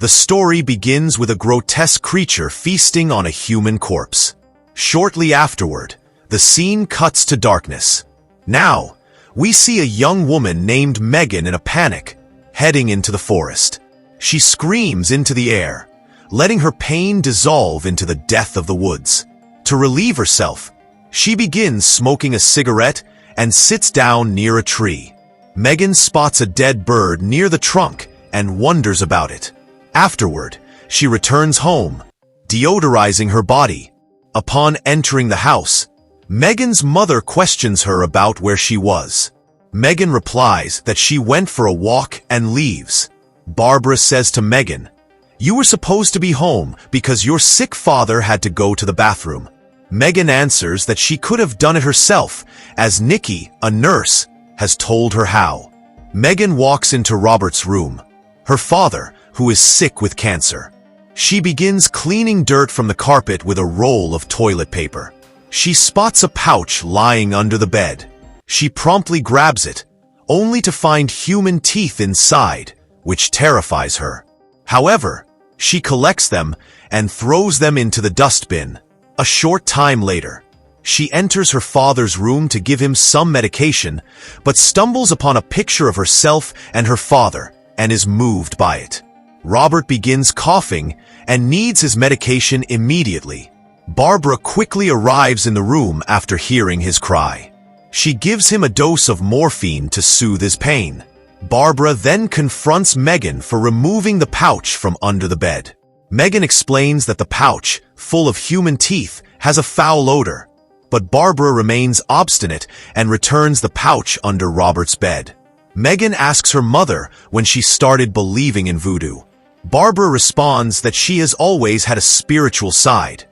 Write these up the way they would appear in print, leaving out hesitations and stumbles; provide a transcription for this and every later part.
The story begins with a grotesque creature feasting on a human corpse. Shortly afterward, the scene cuts to darkness. Now, we see a young woman named Megan in a panic, heading into the forest. She screams into the air, letting her pain dissolve into the death of the woods. To relieve herself, she begins smoking a cigarette and sits down near a tree. Megan spots a dead bird near the trunk and wonders about it. Afterward, she returns home, deodorizing her body. Upon entering the house, Megan's mother questions her about where she was. Megan replies that she went for a walk and leaves. Barbara says to Megan, "You were supposed to be home because your sick father had to go to the bathroom." Megan answers that she could have done it herself, as Nikki, a nurse, has told her how. Megan walks into Robert's room, her father, who is sick with cancer. She begins cleaning dirt from the carpet with a roll of toilet paper. She spots a pouch lying under the bed. She promptly grabs it, only to find human teeth inside, which terrifies her. However, she collects them and throws them into the dustbin. A short time later, she enters her father's room to give him some medication, but stumbles upon a picture of herself and her father and is moved by it. Robert begins coughing and needs his medication immediately. Barbara quickly arrives in the room after hearing his cry. She gives him a dose of morphine to soothe his pain. Barbara then confronts Megan for removing the pouch from under the bed. Megan explains that the pouch, full of human teeth, has a foul odor, but Barbara remains obstinate and returns the pouch under Robert's bed. Megan asks her mother when she started believing in voodoo. Barbara responds that she has always had a spiritual side,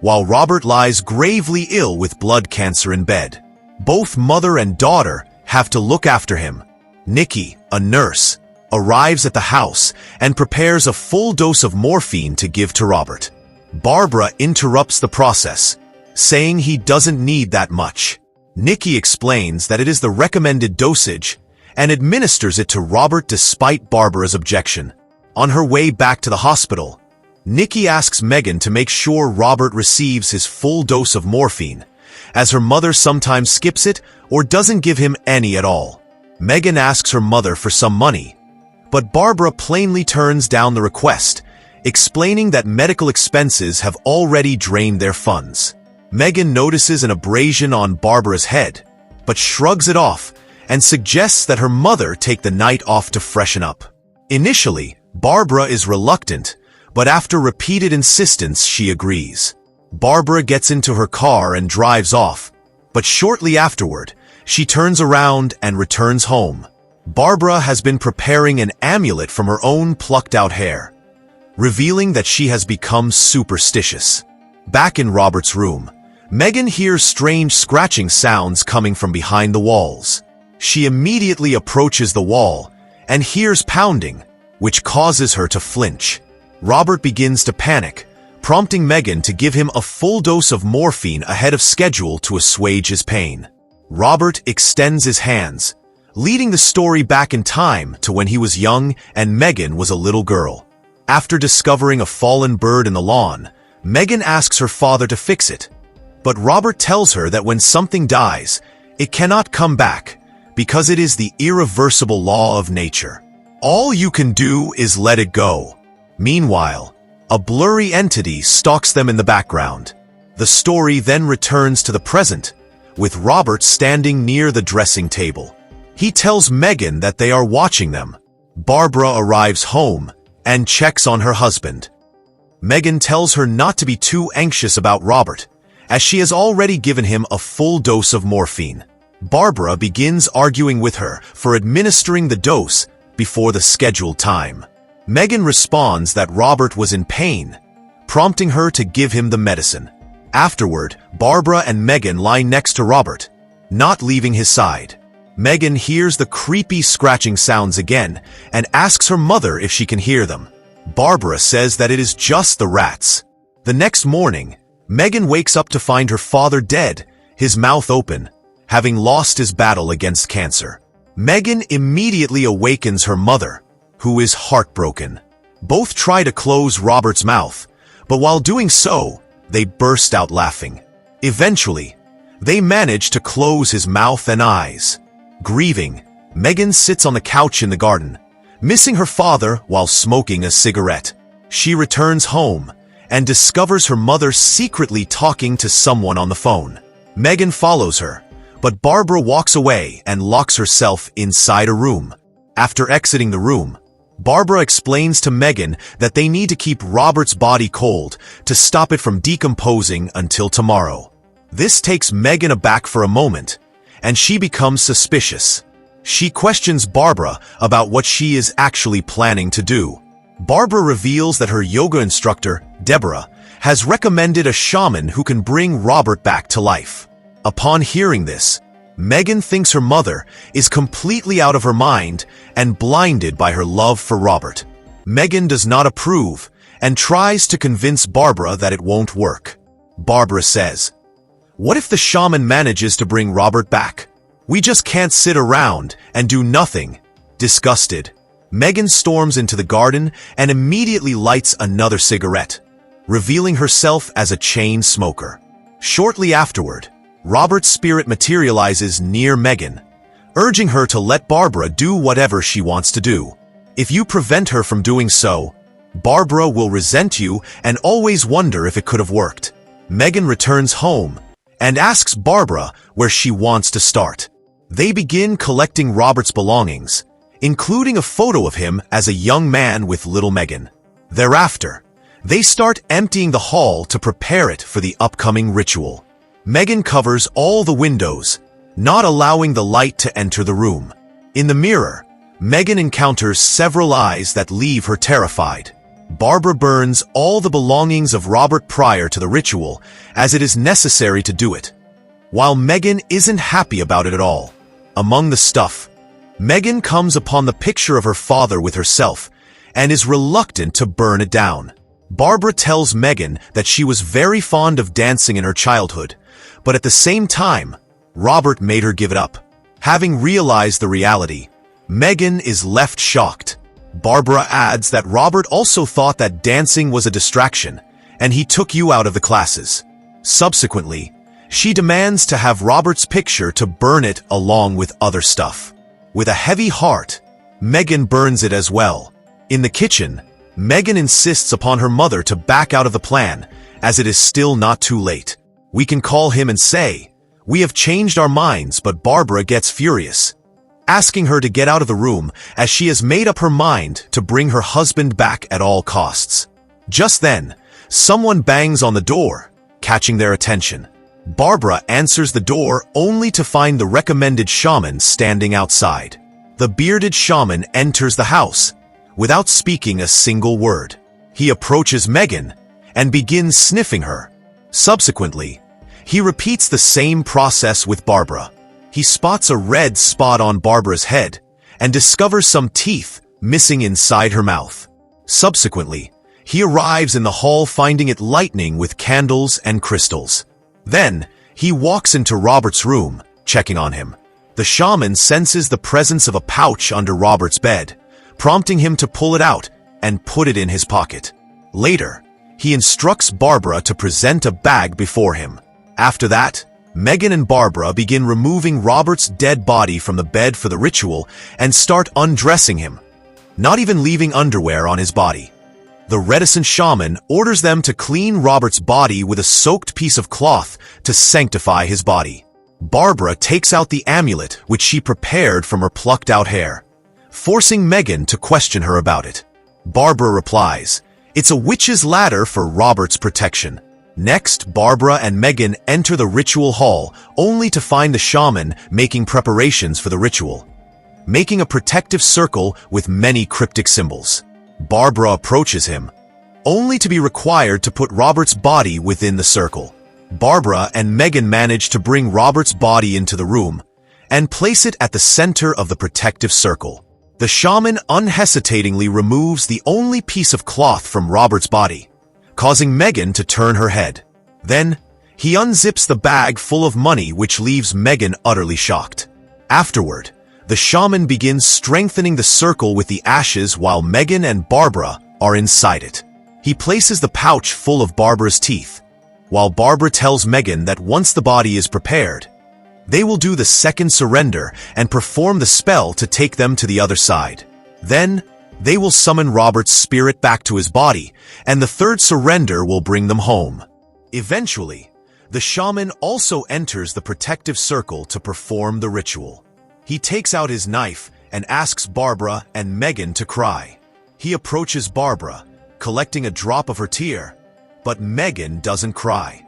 while Robert lies gravely ill with blood cancer in bed. Both mother and daughter have to look after him. Nikki, a nurse, arrives at the house and prepares a full dose of morphine to give to Robert. Barbara interrupts the process, saying he doesn't need that much. Nikki explains that it is the recommended dosage and administers it to Robert despite Barbara's objection. On her way back to the hospital, Nikki asks Megan to make sure Robert receives his full dose of morphine, as her mother sometimes skips it or doesn't give him any at all. Megan asks her mother for some money, but Barbara plainly turns down the request, explaining that medical expenses have already drained their funds. Megan notices an abrasion on Barbara's head, but shrugs it off and suggests that her mother take the night off to freshen up. Initially, Barbara is reluctant, but after repeated insistence, she agrees. Barbara gets into her car and drives off, but shortly afterward, she turns around and returns home. Barbara has been preparing an amulet from her own plucked-out hair, revealing that she has become superstitious. Back in Robert's room, Megan hears strange scratching sounds coming from behind the walls. She immediately approaches the wall and hears pounding, which causes her to flinch. Robert begins to panic, prompting Megan to give him a full dose of morphine ahead of schedule to assuage his pain. Robert extends his hands, leading the story back in time to when he was young and Megan was a little girl. After discovering a fallen bird in the lawn, Megan asks her father to fix it, but Robert tells her that when something dies, it cannot come back because it is the irreversible law of nature. All you can do is let it go. Meanwhile, a blurry entity stalks them in the background. The story then returns to the present, with Robert standing near the dressing table. He tells Megan that they are watching them. Barbara arrives home and checks on her husband. Megan tells her not to be too anxious about Robert, as she has already given him a full dose of morphine. Barbara begins arguing with her for administering the dose before the scheduled time. Megan responds that Robert was in pain, prompting her to give him the medicine. Afterward, Barbara and Megan lie next to Robert, not leaving his side. Megan hears the creepy scratching sounds again and asks her mother if she can hear them. Barbara says that it is just the rats. The next morning, Megan wakes up to find her father dead, his mouth open, having lost his battle against cancer. Megan immediately awakens her mother, who is heartbroken. Both try to close Robert's mouth, but while doing so, they burst out laughing. Eventually, they manage to close his mouth and eyes. Grieving, Megan sits on the couch in the garden, missing her father while smoking a cigarette. She returns home and discovers her mother secretly talking to someone on the phone. Megan follows her, but Barbara walks away and locks herself inside a room. After exiting the room, Barbara explains to Megan that they need to keep Robert's body cold to stop it from decomposing until tomorrow. This takes Megan aback for a moment, and she becomes suspicious. She questions Barbara about what she is actually planning to do. Barbara reveals that her yoga instructor, Deborah, has recommended a shaman who can bring Robert back to life. Upon hearing this, Megan thinks her mother is completely out of her mind and blinded by her love for Robert. Megan does not approve and tries to convince Barbara that it won't work. Barbara says, "What if the shaman manages to bring Robert back? We just can't sit around and do nothing." Disgusted, Megan storms into the garden and immediately lights another cigarette, revealing herself as a chain smoker. Shortly afterward, Robert's spirit materializes near Megan, urging her to let Barbara do whatever she wants to do. If you prevent her from doing so, Barbara will resent you and always wonder if it could have worked. Megan returns home and asks Barbara where she wants to start. They begin collecting Robert's belongings, including a photo of him as a young man with little Megan. Thereafter, they start emptying the hall to prepare it for the upcoming ritual. Megan covers all the windows, not allowing the light to enter the room. In the mirror, Megan encounters several eyes that leave her terrified. Barbara burns all the belongings of Robert prior to the ritual, as it is necessary to do it. While Megan isn't happy about it at all, among the stuff, Megan comes upon the picture of her father with herself and is reluctant to burn it down. Barbara tells Megan that she was very fond of dancing in her childhood, but at the same time, Robert made her give it up. Having realized the reality, Megan is left shocked. Barbara adds that Robert also thought that dancing was a distraction, and he took you out of the classes. Subsequently, she demands to have Robert's picture to burn it along with other stuff. With a heavy heart, Megan burns it as well. In the kitchen, Megan insists upon her mother to back out of the plan, as it is still not too late. We can call him and say, "We have changed our minds," but Barbara gets furious, asking her to get out of the room as she has made up her mind to bring her husband back at all costs. Just then, someone bangs on the door, catching their attention. Barbara answers the door only to find the recommended shaman standing outside. The bearded shaman enters the house without speaking a single word. He approaches Megan and begins sniffing her. Subsequently, he repeats the same process with Barbara. He spots a red spot on Barbara's head and discovers some teeth missing inside her mouth. Subsequently, he arrives in the hall finding it lightning with candles and crystals. Then, he walks into Robert's room, checking on him. The shaman senses the presence of a pouch under Robert's bed, prompting him to pull it out and put it in his pocket. Later, he instructs Barbara to present a bag before him. After that, Megan and Barbara begin removing Robert's dead body from the bed for the ritual and start undressing him, not even leaving underwear on his body. The reticent shaman orders them to clean Robert's body with a soaked piece of cloth to sanctify his body. Barbara takes out the amulet which she prepared from her plucked out hair, forcing Megan to question her about it. Barbara replies, "It's a witch's ladder for Robert's protection." Next, Barbara and Megan enter the ritual hall only to find the shaman making preparations for the ritual, making a protective circle with many cryptic symbols. Barbara approaches him, only to be required to put Robert's body within the circle. Barbara and Megan manage to bring Robert's body into the room and place it at the center of the protective circle. The shaman unhesitatingly removes the only piece of cloth from Robert's body, causing Megan to turn her head. Then, he unzips the bag full of money, which leaves Megan utterly shocked. Afterward, the shaman begins strengthening the circle with the ashes while Megan and Barbara are inside it. He places the pouch full of Barbara's teeth, while Barbara tells Megan that once the body is prepared, they will do the second surrender and perform the spell to take them to the other side. Then, they will summon Robert's spirit back to his body, and the third surrender will bring them home. Eventually, the shaman also enters the protective circle to perform the ritual. He takes out his knife and asks Barbara and Megan to cry. He approaches Barbara, collecting a drop of her tear, but Megan doesn't cry.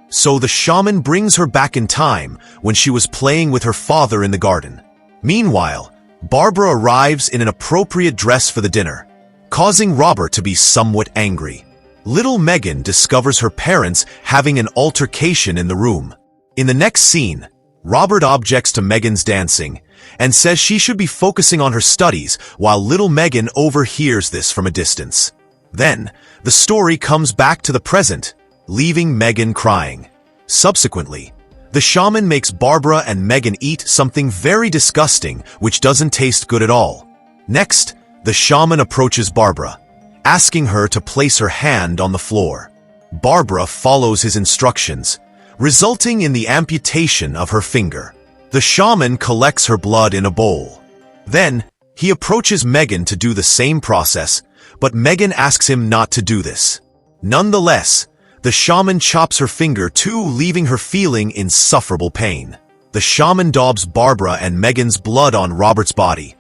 So the shaman brings her back in time when she was playing with her father in the garden. Meanwhile, Barbara arrives in an appropriate dress for the dinner, causing Robert to be somewhat angry. Little Megan discovers her parents having an altercation in the room. In the next scene, Robert objects to Megan's dancing and says she should be focusing on her studies while little Megan overhears this from a distance. Then, the story comes back to the present, leaving Megan crying. Subsequently, the shaman makes Barbara and Megan eat something very disgusting which doesn't taste good at all. Next, the shaman approaches Barbara, asking her to place her hand on the floor. Barbara follows his instructions, resulting in the amputation of her finger. The shaman collects her blood in a bowl. Then, he approaches Megan to do the same process, but Megan asks him not to do this. Nonetheless, the shaman chops her finger too, leaving her feeling insufferable pain. The shaman daubs Barbara and Megan's blood on Robert's body,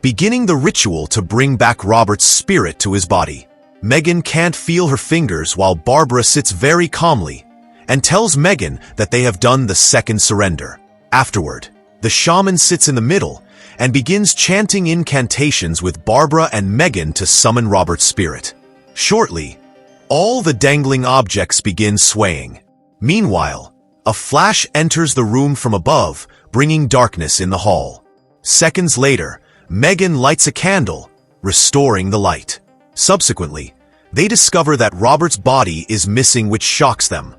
beginning the ritual to bring back Robert's spirit to his body. Megan can't feel her fingers while Barbara sits very calmly and tells Megan that they have done the second surrender. Afterward, the shaman sits in the middle and begins chanting incantations with Barbara and Megan to summon Robert's spirit. Shortly, all the dangling objects begin swaying. Meanwhile, a flash enters the room from above, bringing darkness in the hall. Seconds later, Megan lights a candle, restoring the light. Subsequently, they discover that Robert's body is missing, which shocks them,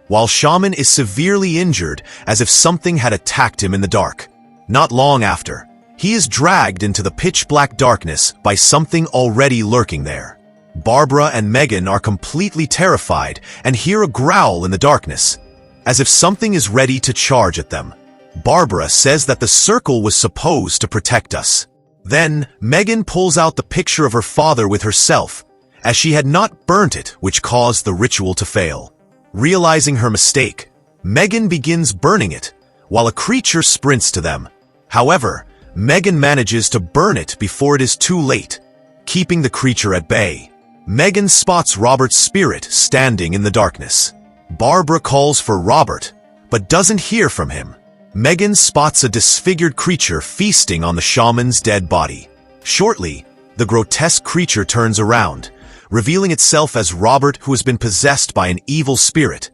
while Shaman is severely injured as if something had attacked him in the dark. Not long after, he is dragged into the pitch-black darkness by something already lurking there. Barbara and Megan are completely terrified and hear a growl in the darkness, as if something is ready to charge at them. Barbara says that the circle was supposed to protect us. Then, Megan pulls out the picture of her father with herself, as she had not burnt it, which caused the ritual to fail. Realizing her mistake, Megan begins burning it, while a creature sprints to them. However, Megan manages to burn it before it is too late, keeping the creature at bay. Megan spots Robert's spirit standing in the darkness. Barbara calls for Robert, but doesn't hear from him. Megan spots a disfigured creature feasting on the shaman's dead body. Shortly, the grotesque creature turns around, revealing itself as Robert, who has been possessed by an evil spirit,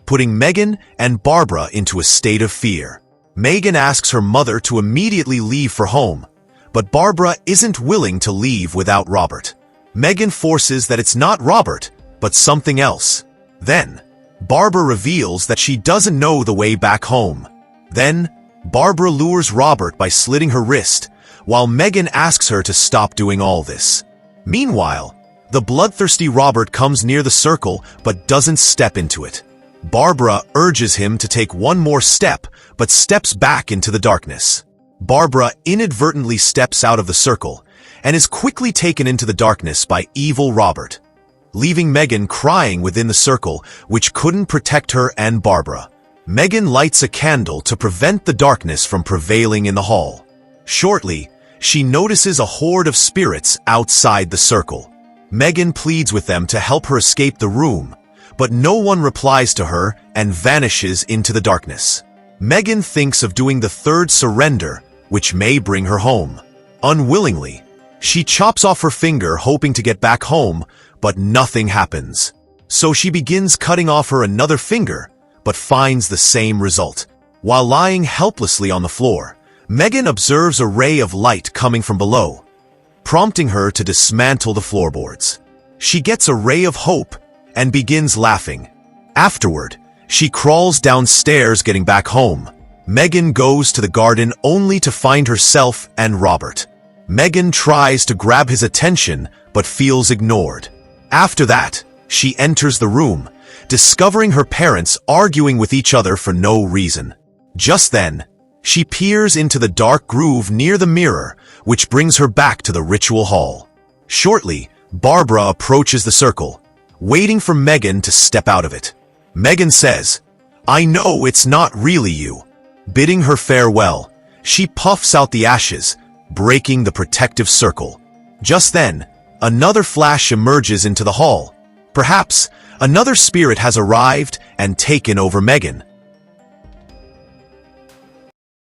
putting Megan and Barbara into a state of fear. Megan asks her mother to immediately leave for home, but Barbara isn't willing to leave without Robert. Megan forces that it's not Robert, but something else. Then, Barbara reveals that she doesn't know the way back home. Then, Barbara lures Robert by slitting her wrist, while Megan asks her to stop doing all this. Meanwhile, the bloodthirsty Robert comes near the circle but doesn't step into it. Barbara urges him to take one more step, but steps back into the darkness. Barbara inadvertently steps out of the circle and is quickly taken into the darkness by evil Robert, leaving Megan crying within the circle, which couldn't protect her and Barbara. Megan lights a candle to prevent the darkness from prevailing in the hall. Shortly, she notices a horde of spirits outside the circle. Megan pleads with them to help her escape the room, but no one replies to her and vanishes into the darkness. Megan thinks of doing the third surrender, which may bring her home. Unwillingly, she chops off her finger hoping to get back home, but nothing happens. So she begins cutting off her another finger, but finds the same result. While lying helplessly on the floor, Megan observes a ray of light coming from below, prompting her to dismantle the floorboards. She gets a ray of hope and begins laughing. Afterward, she crawls downstairs, getting back home. Megan goes to the garden only to find herself and Robert. Megan tries to grab his attention, but feels ignored. After that, she enters the room, discovering her parents arguing with each other for no reason. Just then, she peers into the dark groove near the mirror, which brings her back to the ritual hall. Shortly, Barbara approaches the circle, waiting for Megan to step out of it. Megan says, "I know it's not really you." Bidding her farewell, she puffs out the ashes, breaking the protective circle. Just then, another flash emerges into the hall. Perhaps, another spirit has arrived and taken over Megan.